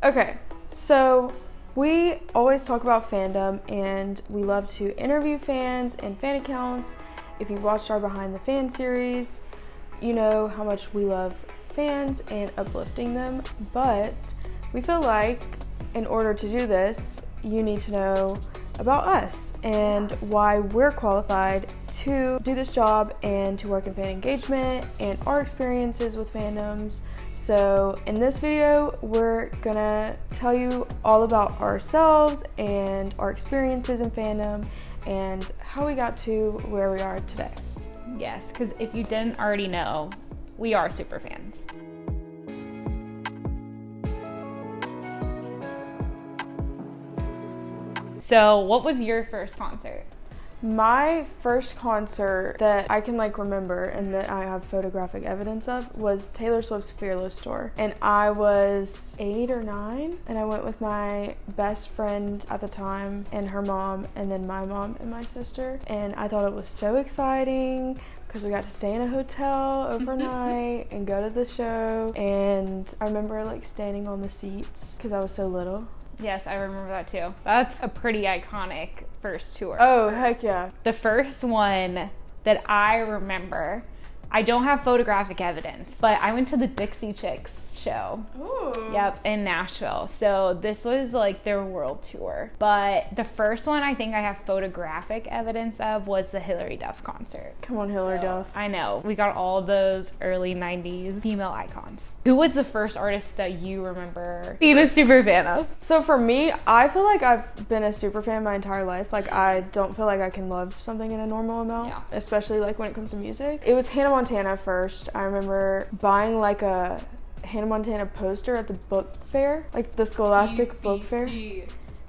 Okay, so we always talk about fandom and we love to interview fans and fan accounts. If you've watched our Behind the Fan series, you know how much we love fans and uplifting them, but we feel like in order to do this, you need to know about us and why we're qualified to do this job and to work in fan engagement and our experiences with fandoms. So in this video, we're gonna tell you all about ourselves and our experiences in fandom and how we got to where we are today. Yes, because if you didn't already know, we are Superfans. So what was your first concert? My first concert that I can remember and that I have photographic evidence of was Taylor Swift's Fearless tour. And I was 8 or 9 and I went with my best friend at the time and her mom and then my mom and my sister. And I thought it was so exciting because we got to stay in a hotel overnight and go to the show. And I remember standing on the seats because I was so little. Yes, I remember that too. That's a pretty iconic first tour. Oh, heck yeah. The first one that I remember, I don't have photographic evidence, but I went to the Dixie Chicks show. Ooh. Yep, in Nashville. So this was their world tour. But the first one I think I have photographic evidence of was the Hilary Duff concert. Come on, Hilary Duff. I know. We got all those early 90s female icons. Who was the first artist that you remember being a super fan of? So for me, I feel like I've been a super fan my entire life. I don't feel like I can love something in a normal amount, especially when it comes to music. It was Hannah Montana first. I remember buying a Hannah Montana poster at the book fair, the Scholastic Book Fair,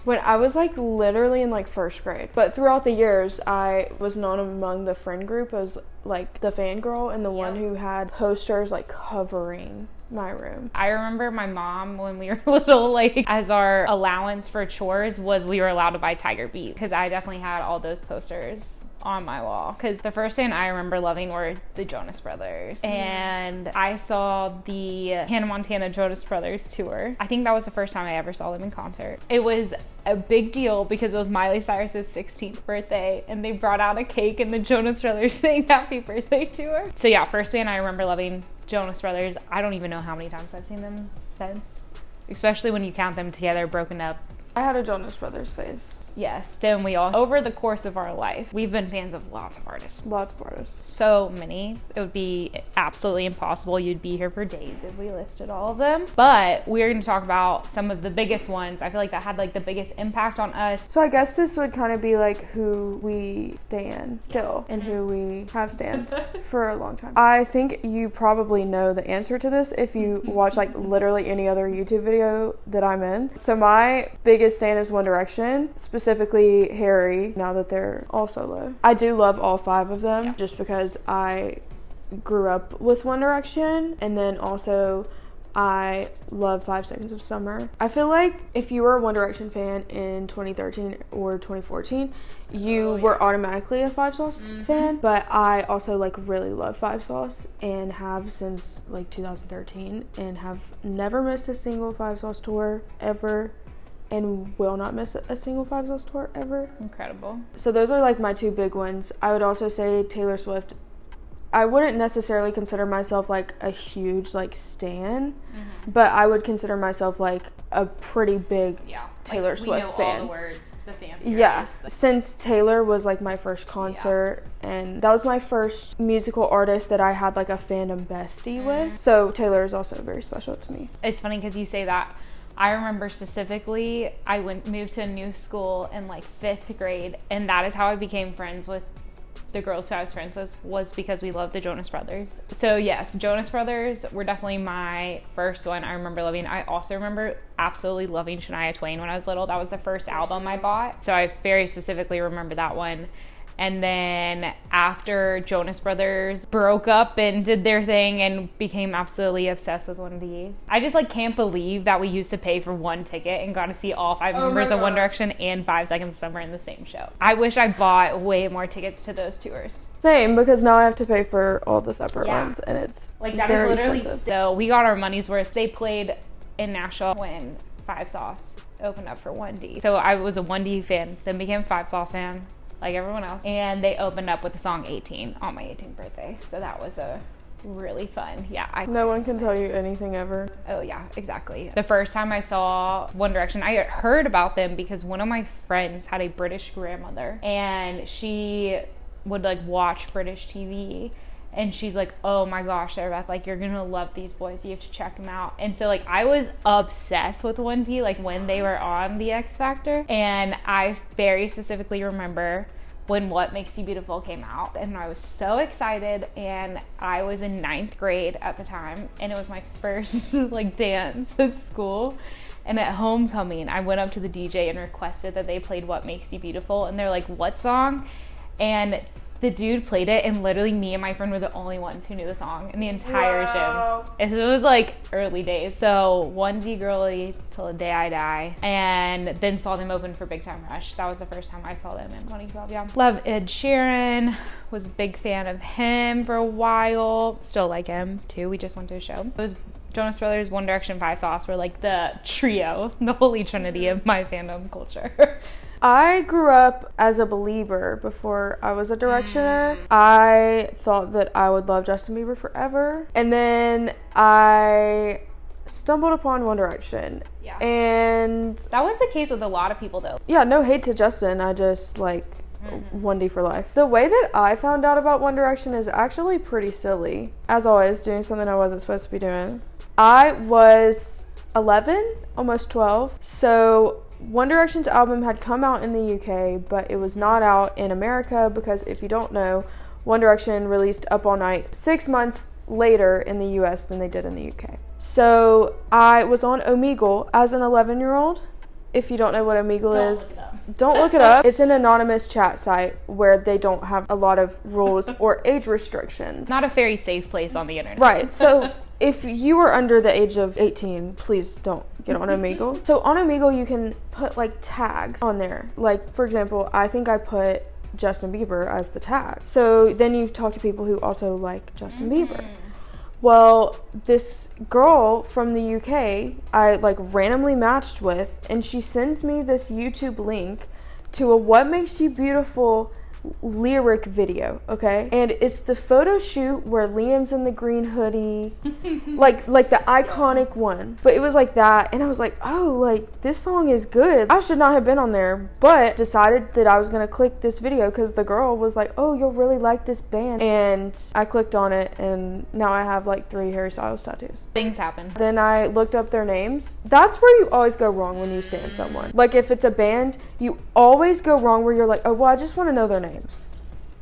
when I was literally in first grade. But throughout the years, I was known among the friend group as the fangirl and the one who had posters covering my room. I remember my mom when we were little, as our allowance for chores was we were allowed to buy Tiger Beat, because I definitely had all those posters on my wall. Because the first band I remember loving were the Jonas Brothers, and I saw the Hannah Montana Jonas Brothers tour. I think that was the first time I ever saw them in concert. It was a big deal because it was Miley Cyrus's 16th birthday and they brought out a cake and the Jonas Brothers sang happy birthday to her. So yeah, first band I remember loving, Jonas Brothers. I don't even know how many times I've seen them since, especially when you count them together broken up. I had a Jonas Brothers phase. Yes, didn't we all? Over the course of our life, we've been fans of lots of artists. Lots of artists. So many. It would be absolutely impossible. You'd be here for days if we listed all of them. But we're going to talk about some of the biggest ones. I feel like that had the biggest impact on us. So I guess this would kind of be who we stan still and who we have stanned for a long time. I think you probably know the answer to this if you watch literally any other YouTube video that I'm in. So my biggest stan is One Direction, specifically Harry, now that they're all solo. I do love all 5 of them just because I grew up with One Direction, and then also I love 5 Seconds of Summer. I feel like if you were a One Direction fan in 2013 or 2014, you were automatically a Five Sauce fan, but I also really love Five Sauce and have since 2013 and have never missed a single Five Sauce tour ever, and will not miss a single Five Sauce tour ever. Incredible. So those are my 2 big ones. I would also say Taylor Swift. I wouldn't necessarily consider myself a huge stan, but I would consider myself a pretty big Taylor Swift we know fan. All the words, the fan. Yeah, since Taylor was my first concert, and that was my first musical artist that I had a fandom bestie with. So Taylor is also very special to me. It's funny because you say that. I remember specifically, I moved to a new school in 5th grade, and that is how I became friends with the girls who I was friends with, was because we loved the Jonas Brothers. So yes, Jonas Brothers were definitely my first one I remember loving. I also remember absolutely loving Shania Twain when I was little. That was the first album I bought, so I very specifically remember that one. And then after Jonas Brothers broke up and did their thing and became absolutely obsessed with 1D, I just can't believe that we used to pay for one ticket and got to see all 5 members of One Direction and 5 Seconds of Summer in the same show. I wish I bought way more tickets to those tours. Same, because now I have to pay for all the separate ones, and it's that very is literally expensive. So we got our money's worth. They played in Nashville when Five Sauce opened up for 1D. So I was a 1D fan, then became a Five Sauce fan, like everyone else. And they opened up with the song 18 on my 18th birthday. So that was a really fun. Yeah. No one can tell you anything ever. Oh yeah, exactly. The first time I saw One Direction, I had heard about them because one of my friends had a British grandmother and she would like watch British TV. And she's like, oh my gosh, Sarah Beth, like, you're gonna love these boys. You have to check them out. And so, like, I was obsessed with 1D, like, when they were on The X Factor. And I very specifically remember when What Makes You Beautiful came out. And I was so excited. And I was in 9th grade at the time. And it was my first, like, dance at school. And at homecoming, I went up to the DJ and requested that they played What Makes You Beautiful. And they're like, what song? And the dude played it, and literally me and my friend were the only ones who knew the song in the entire gym. It was like early days. So 1D girly till the day I die. And then saw them open for Big Time Rush. That was the first time I saw them in 2012, yeah. Love Ed Sheeran. Was a big fan of him for a while. Still like him too. We just went to a show. It was Jonas Brothers, One Direction, Five Sauce were like the trio, the holy trinity of my fandom culture. I grew up as a believer before I was a Directioner. I thought that I would love Justin Bieber forever. And then I stumbled upon One Direction. Yeah. And that was the case with a lot of people though. Yeah, no hate to Justin. I just like 1D for life. The way that I found out about One Direction is actually pretty silly. As always, doing something I wasn't supposed to be doing. I was 11, almost 12. So One Direction's album had come out in the UK, but it was not out in America because if you don't know, One Direction released Up All Night 6 months later in the US than they did in the UK. So I was on Omegle as an 11-year-old. If you don't know what Omegle is, don't look it up. It's an anonymous chat site where they don't have a lot of rules or age restrictions. Not a very safe place on the internet. Right. So if you are under the age of 18, please don't get on Omegle. So on Omegle, you can put like tags on there. Like, for example, I think I put Justin Bieber as the tag. So then you talk to people who also like Justin Bieber. Well, this girl from the UK, I like randomly matched with, and she sends me this YouTube link to a What Makes You Beautiful lyric video, okay? And it's the photo shoot where Liam's in the green hoodie, like the iconic one. But it was like that, and I was like, oh, like, this song is good. I should not have been on there, but decided that I was gonna click this video because the girl was like, oh, you'll really like this band. And I clicked on it, and now I have like 3 Harry Styles tattoos. Things happen. Then I looked up their names. That's where you always go wrong when you stan someone. Like, if it's a band, you always go wrong where you're like, oh, well, I just want to know their names.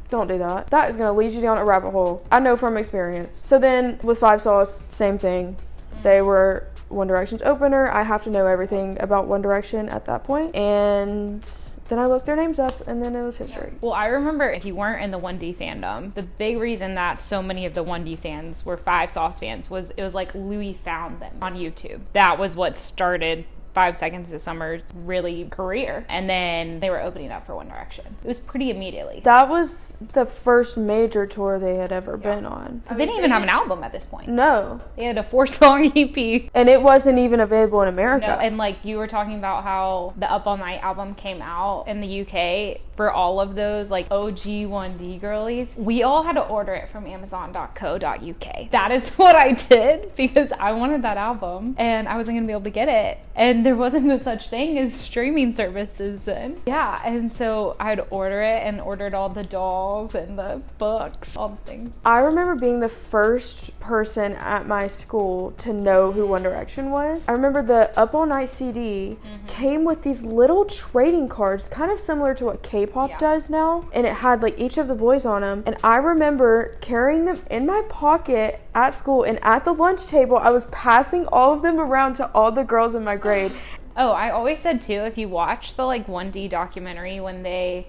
Don't do that. That is going to lead you down a rabbit hole. I know from experience. So then with Five Sauce, same thing. They were One Direction's opener. I have to know everything about One Direction at that point. And then I looked their names up, and then it was history. Well, I remember if you weren't in the 1D fandom, the big reason that so many of the 1D fans were Five Sauce fans was it was like Louis found them on YouTube. That was what started 5 Seconds of Summer's really career. And then they were opening up for One Direction. It was pretty immediately. That was the first major tour they had ever been on. They didn't even have an album at this point. No. They had a 4-song EP. And it wasn't even available in America. No, and like you were talking about how the Up All Night album came out in the UK for all of those like OG 1D girlies. We all had to order it from amazon.co.uk. That is what I did because I wanted that album and I wasn't gonna be able to get it. And there wasn't a such thing as streaming services then. Yeah, and so I had to order it and ordered all the dolls and the books, all the things. I remember being the first person at my school to know who One Direction was. I remember the Up All Night CD came with these little trading cards, kind of similar to what K-pop does now. And it had like each of the boys on them. And I remember carrying them in my pocket at school, and at the lunch table, I was passing all of them around to all the girls in my grade. Oh, I always said too, if you watch the like 1D documentary when they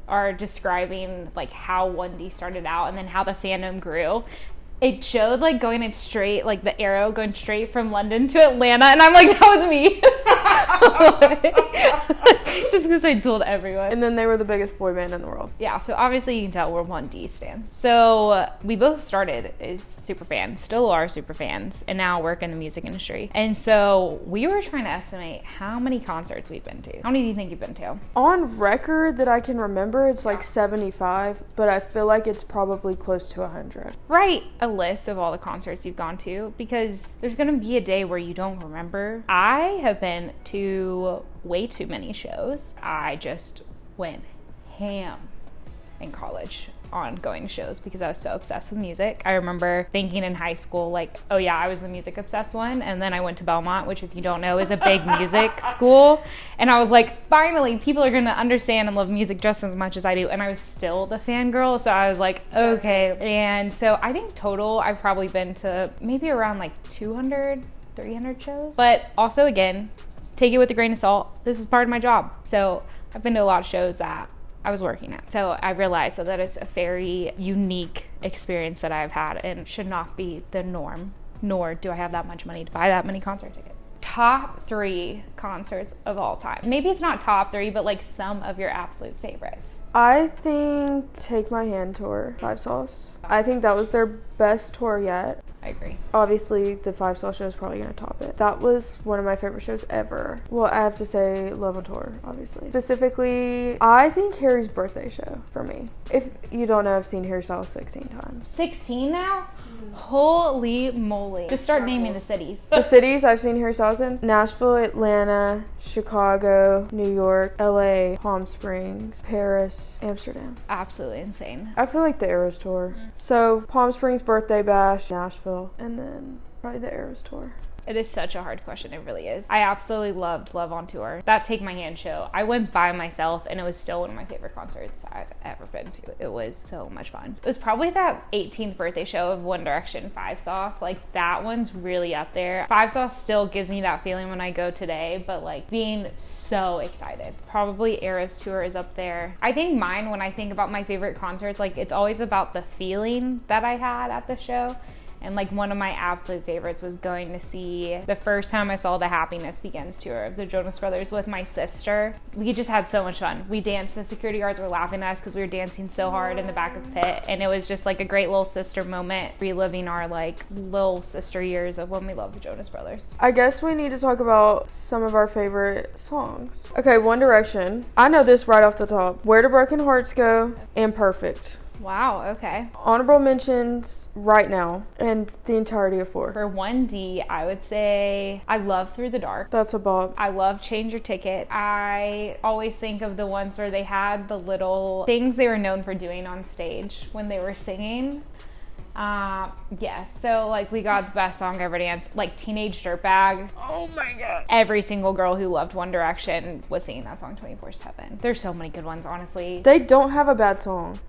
are describing like how 1D started out and then how the fandom grew, it shows like going it straight, like the arrow going straight from London to Atlanta, and I'm like, that was me. Just because I told everyone. And then they were the biggest boy band in the world. Yeah, so obviously you can tell we're 1D stans. So we both started as Superfans, still are Superfans, and now work in the music industry. And so we were trying to estimate how many concerts we've been to. How many do you think you've been to? On record that I can remember, it's like 75, but I feel like it's probably close to 100. Write a list of all the concerts you've gone to, because there's going to be a day where you don't remember. I have been to way too many shows. I just went ham in college on going to shows because I was so obsessed with music. I remember thinking in high school, like, oh yeah, I was the music obsessed one. And then I went to Belmont, which if you don't know is a big music school. And I was like, finally, people are gonna understand and love music just as much as I do. And I was still the fangirl. So I was like, okay. And so I think total, I've probably been to maybe around like 200, 300 shows. But also again, take it with a grain of salt. This is part of my job. So I've been to a lot of shows that I was working at. So I realized that is a very unique experience that I've had and should not be the norm, nor do I have that much money to buy that many concert tickets. Top 3 concerts of all time. Maybe it's not top 3, but like some of your absolute favorites. I think Take My Hand tour, Five Sauce. I think that was their best tour yet. I agree. Obviously, the Five Sauce show is probably going to top it. That was one of my favorite shows ever. Well, I have to say Love on Tour, obviously. Specifically, I think Harry's birthday show for me. If you don't know, I've seen Harry Styles 16 times. 16 now? Holy moly. Just start naming the cities. The cities I've seen Harry Styles in: Nashville, Atlanta, Chicago, New York, LA, Palm Springs, Paris, Amsterdam. Absolutely insane. I feel like the Eras tour. So Palm Springs birthday bash, Nashville, and then probably the Eras tour. It is such a hard question. It really is. I absolutely loved Love on Tour. That Take My Hand show, I went by myself and it was still one of my favorite concerts I've ever been to. It was so much fun. It was probably that 18th birthday show of One Direction, Five Sauce. Like that one's really up there. Five Sauce still gives me that feeling when I go today, but like being so excited. Probably Eras tour is up there. I think mine, when I think about my favorite concerts, like it's always about the feeling that I had at the show. And like one of my absolute favorites was going to see the first time I saw the Happiness Begins tour of the Jonas Brothers with my sister. We just had so much fun. We danced. The security guards were laughing at us because we were dancing so hard in the back of the pit. And it was just like a great little sister moment, reliving our like little sister years of when we loved the Jonas Brothers. I guess we need to talk about some of our favorite songs. Okay, One Direction. I know this right off the top. Where Do Broken Hearts Go? And Perfect. Wow, okay. Honorable mentions right now and the entirety of 4. For 1D, I would say I love Through the Dark. That's a bop. I love Change Your Ticket. I always think of the ones where they had the little things they were known for doing on stage when they were singing. Yes, so like we got the best song ever dance, like Teenage Dirtbag. Oh my god. Every single girl who loved One Direction was singing that song 24/7. There's so many good ones, honestly. They don't have a bad song.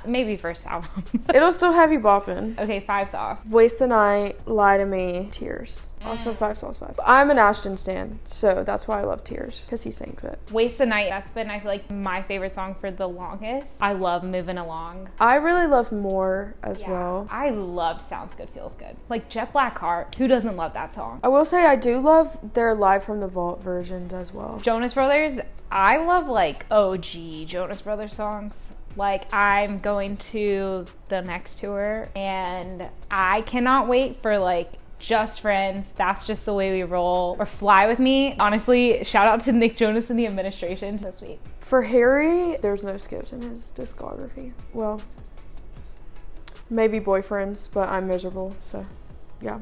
Maybe first album. It'll still have you bopping. Okay, Five Sauce. Waste the Night, Lie to Me, Tears. Also Five Sauce 5. I'm an Ashton stan, so that's why I love Tears, because he sings it. Waste the Night, that's been, I feel like, my favorite song for the longest. I love Moving Along. I really love More as well. I love Sounds Good, Feels Good. Like Jet Black Heart, who doesn't love that song? I will say I do love their Live from the Vault versions as well. Jonas Brothers, I love like OG Jonas Brothers songs. Like I'm going to the next tour and I cannot wait for like Just Friends, That's Just the Way We Roll, or Fly With Me. Honestly, shout out to Nick Jonas and the administration. So sweet. For Harry, there's no skips in his discography. Well, maybe Boyfriends, but I'm miserable, so yeah.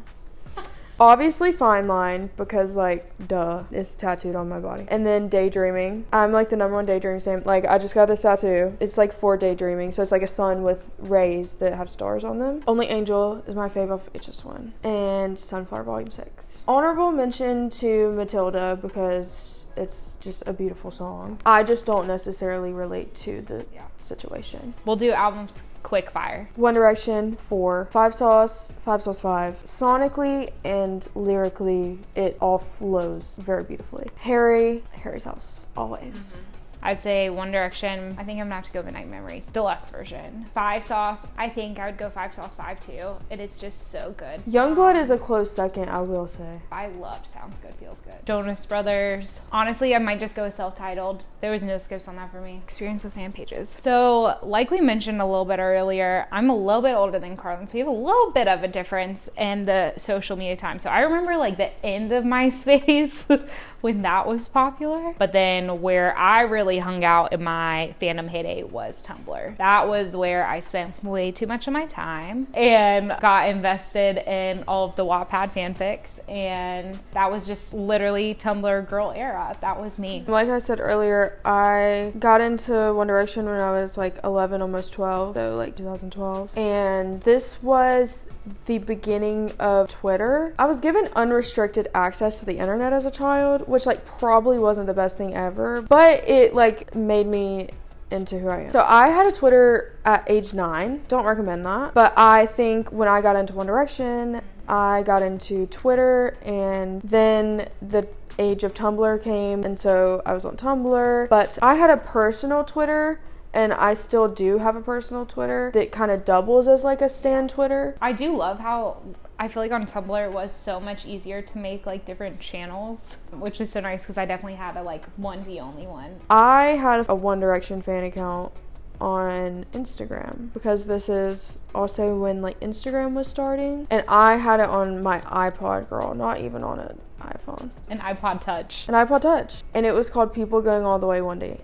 Obviously Fine Line, because like duh, it's tattooed on my body. And then Daydreaming. I'm like the #1 Daydream fan. Like I just got this tattoo. It's like for daydreaming, so it's like a sun with rays that have stars on them. Only Angel is my fave off HS1. And Sunflower Volume 6. Honorable mention to Matilda, because it's just a beautiful song. I just don't necessarily relate to the situation. We'll do albums quick fire. One Direction 4, Five Sauce 5. Sonically and lyrically, it all flows very beautifully. Harry's House, always. I'd say One Direction. I think I'm gonna have to go Midnight Memories deluxe version. Five Sauce. I think I would go Five Sauce 5 too. It is just so good. Youngblood is a close second, I will say. I loved Sounds Good, Feels Good. Jonas Brothers. Honestly, I might just go with self-titled. There was no skips on that for me. Experience with fan pages. So like we mentioned a little bit earlier, I'm a little bit older than Carlin, so we have a little bit of a difference in the social media time. So I remember like the end of MySpace when that was popular. But then where I really hung out in my fandom heyday was Tumblr. That was where I spent way too much of my time and got invested in all of the Wattpad fanfics. And that was just literally Tumblr girl era. That was me. Like I said earlier, I got into One Direction when I was like 11, almost 12, so like 2012. And this was the beginning of Twitter. I was given unrestricted access to the internet as a child, which like probably wasn't the best thing ever, but it like made me into who I am. So I had a Twitter at age 9. Don't recommend that. But I think when I got into One Direction, I got into Twitter, and then the age of Tumblr came, and so I was on Tumblr. But I had a personal Twitter, and I still do have a personal Twitter that kind of doubles as like a stan Twitter. I do love how I feel like on Tumblr it was so much easier to make like different channels, which is so nice because I definitely had a like 1D only one. I had a One Direction fan account on Instagram because this is also when like Instagram was starting, and I had it on my iPod, girl, not even on an iPhone. An iPod Touch. An iPod Touch. And it was called People Going All the Way One Day.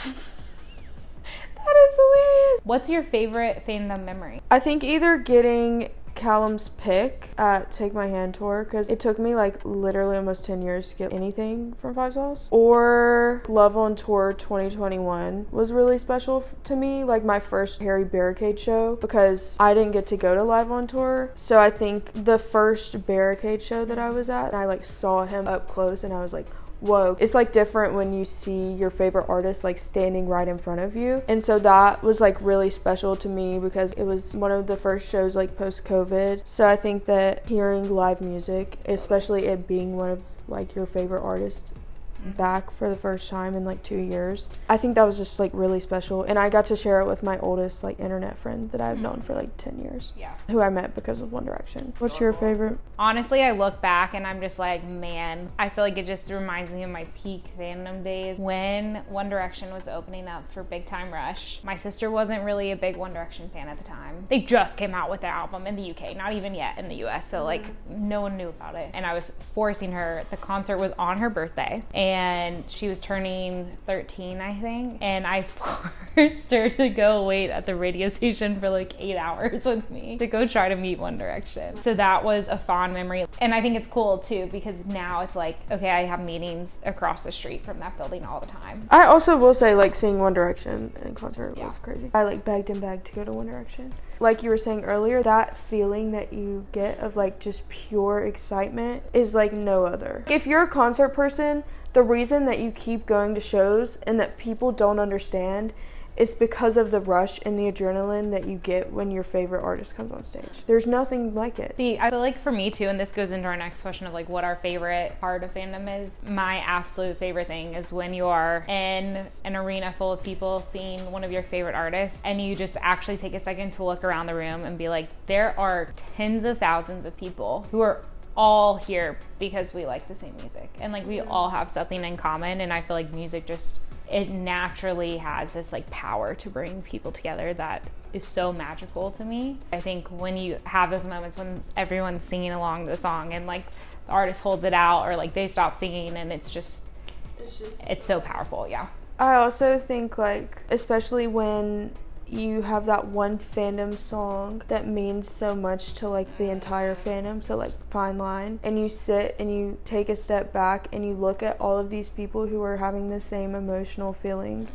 That is hilarious. What's your favorite fandom memory? I think either getting Callum's pick at Take My Hand tour, because it took me like literally almost 10 years to get anything from Five Sauce, or Love on Tour 2021 was really special to me, like my first Harry Barricade show, because I didn't get to go to Live on Tour. So I think the first Barricade show that I was at, I like saw him up close and I was like, whoa. It's like different when you see your favorite artist like standing right in front of you. And so that was like really special to me because it was one of the first shows like post-COVID. So I think that hearing live music, especially it being one of like your favorite artists back for the first time in like 2 years, I think that was just like really special. And I got to share it with my oldest like internet friend that I've known for like 10 years, who I met because of One Direction. What's your favorite? Honestly, I look back and I'm just like, man, I feel like it just reminds me of my peak fandom days when One Direction was opening up for Big Time Rush. My sister wasn't really a big One Direction fan at the time. They just came out with their album in the UK, not even yet in the US, so like no one knew about it. And I was forcing her. The concert was on her birthday and she was turning 13, I think, and I forced her to go wait at the radio station for like 8 hours with me to go try to meet One Direction. So that was a fond memory. And I think it's cool too because now it's like, okay, I have meetings across the street from that building all the time. I also will say like seeing One Direction in concert was crazy. I like begged and begged to go to One Direction. Like you were saying earlier, that feeling that you get of like just pure excitement is like no other. If you're a concert person, the reason that you keep going to shows and that people don't understand is because of the rush and the adrenaline that you get when your favorite artist comes on stage. There's nothing like it. See, I feel like for me too, and this goes into our next question of like what our favorite part of fandom is, my absolute favorite thing is when you are in an arena full of people seeing one of your favorite artists and you just actually take a second to look around the room and be like, there are tens of thousands of people who are all here because we like the same music and like we all have something in common. And I feel like music just, it naturally has this like power to bring people together that is so magical to me. I think when you have those moments when everyone's singing along the song and like the artist holds it out or like they stop singing and it's so powerful. I also think like, especially when you have that one fandom song that means so much to like the entire fandom, so like Fine Line, and you sit and you take a step back and you look at all of these people who are having the same emotional feeling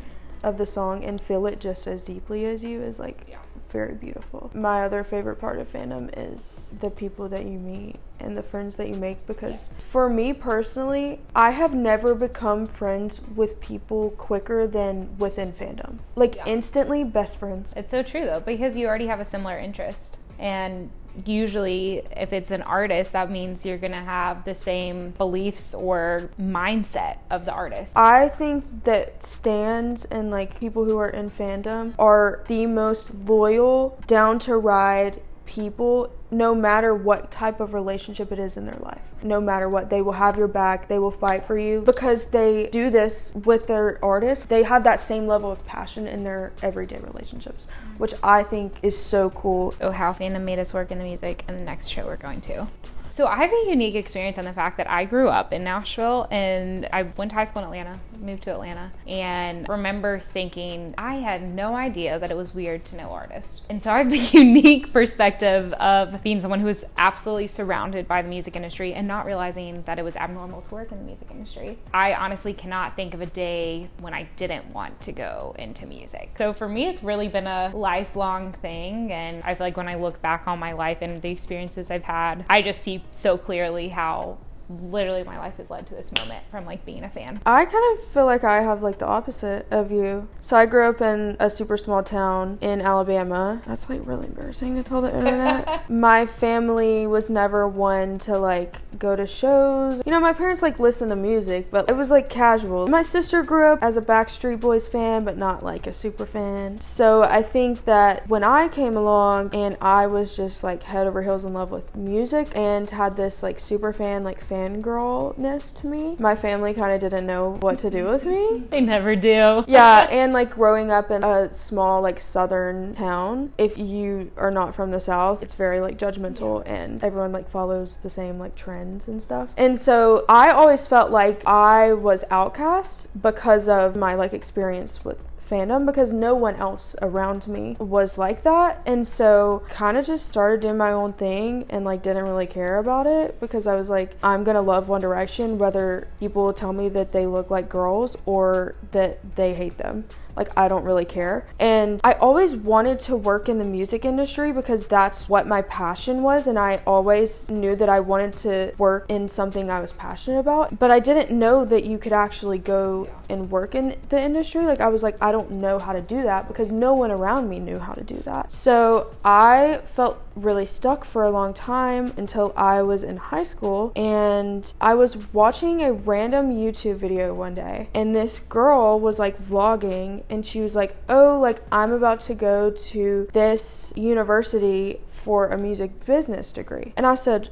of the song and feel it just as deeply as you is like very beautiful. My other favorite part of fandom is the people that you meet and the friends that you make, because for me personally, I have never become friends with people quicker than within fandom. Like instantly best friends. It's so true though, because you already have a similar interest and usually if it's an artist, that means you're gonna have the same beliefs or mindset of the artist. I think that stans and like people who are in fandom are the most loyal, down to ride people, no matter what type of relationship it is in their life. No matter what, they will have your back, they will fight for you because they do this with their artists. They have that same level of passion in their everyday relationships, which I think is so cool. Oh, how fandom made us work in the music and the next show we're going to. So I have a unique experience on the fact that I grew up in Nashville and I went to high school in Atlanta, moved to Atlanta, and remember thinking I had no idea that it was weird to know artists. And so I have the unique perspective of being someone who was absolutely surrounded by the music industry and not realizing that it was abnormal to work in the music industry. I honestly cannot think of a day when I didn't want to go into music. So for me, it's really been a lifelong thing, and I feel like when I look back on my life and the experiences I've had, I just see so clearly how literally my life has led to this moment from like being a fan. I kind of feel like I have like the opposite of you. So I grew up in a super small town in Alabama. That's like really embarrassing to tell the internet. My family was never one to like go to shows. You know, my parents like listen to music, but it was like casual. My sister grew up as a Backstreet Boys fan, but not like a super fan. So I think that when I came along and I was just like head over heels in love with music and had this like super fan, like fangirlness to me, my family kind of didn't know what to do with me. They never do. Yeah, and like growing up in a small like southern town, if you are not from the South, it's very like judgmental and everyone like follows the same like trends and stuff. And so I always felt like I was outcast because of my like experience with fandom, because no one else around me was like that. And so kind of just started doing my own thing and like didn't really care about it, because I was like, I'm gonna love One Direction whether people tell me that they look like girls or that they hate them. Like, I don't really care. And I always wanted to work in the music industry because that's what my passion was, and I always knew that I wanted to work in something I was passionate about. But I didn't know that you could actually go and work in the industry. Like, I was like, I don't know how to do that because no one around me knew how to do that. So I felt really stuck for a long time until I was in high school, and I was watching a random YouTube video one day, and this girl was like vlogging, and she was like, oh, like I'm about to go to this university for a music business degree. And I said,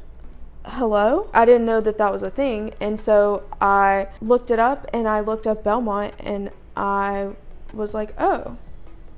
hello? I didn't know that that was a thing. And so I looked it up, and I looked up Belmont, and I was like, oh,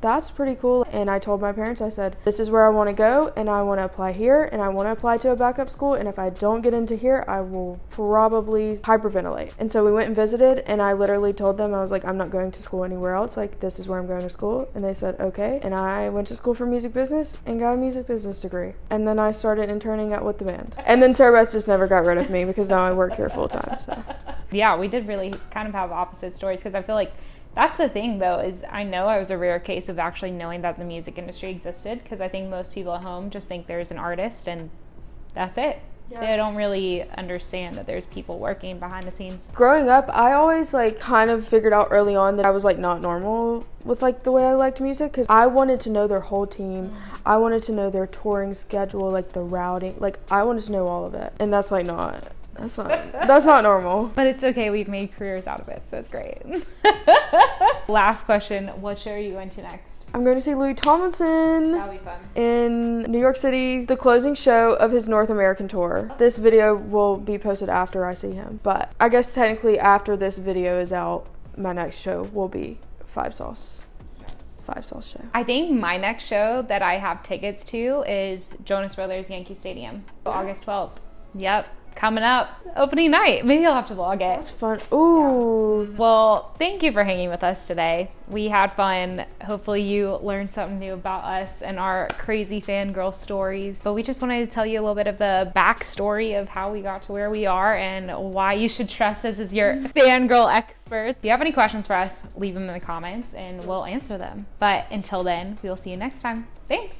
that's pretty cool. And I told my parents, I said, this is where I want to go, and I want to apply here, and I want to apply to a backup school, and if I don't get into here, I will probably hyperventilate. And so we went and visited, and I literally told them, I was like, I'm not going to school anywhere else, like this is where I'm going to school. And they said, okay. And I went to school for music business and got a music business degree. And then I started interning at With the Band. And then Sarah Beth just never got rid of me because now I work here full time. So yeah, we did really kind of have opposite stories, because I feel like that's the thing, though, is I know I was a rare case of actually knowing that the music industry existed, because I think most people at home just think there's an artist and that's it. Yeah. They don't really understand that there's people working behind the scenes. Growing up, I always like kind of figured out early on that I was like not normal with like the way I liked music, because I wanted to know their whole team. I wanted to know their touring schedule, like the routing, like I wanted to know all of it. And that's like that's not normal. But it's okay, we've made careers out of it, so it's great. Last question, what show are you going to next? I'm going to see Louis Tomlinson. That'll be fun. In New York City, the closing show of his North American tour. This video will be posted after I see him, but I guess technically after this video is out, my next show will be Five Sauce show. I think my next show that I have tickets to is Jonas Brothers Yankee Stadium, August 12th. Yep. Coming up, opening night. Maybe I'll have to vlog it. That's fun. Ooh. Yeah. Well, thank you for hanging with us today. We had fun. Hopefully you learned something new about us and our crazy fangirl stories. But we just wanted to tell you a little bit of the backstory of how we got to where we are and why you should trust us as your fangirl experts. If you have any questions for us, leave them in the comments and we'll answer them. But until then, we'll see you next time. Thanks.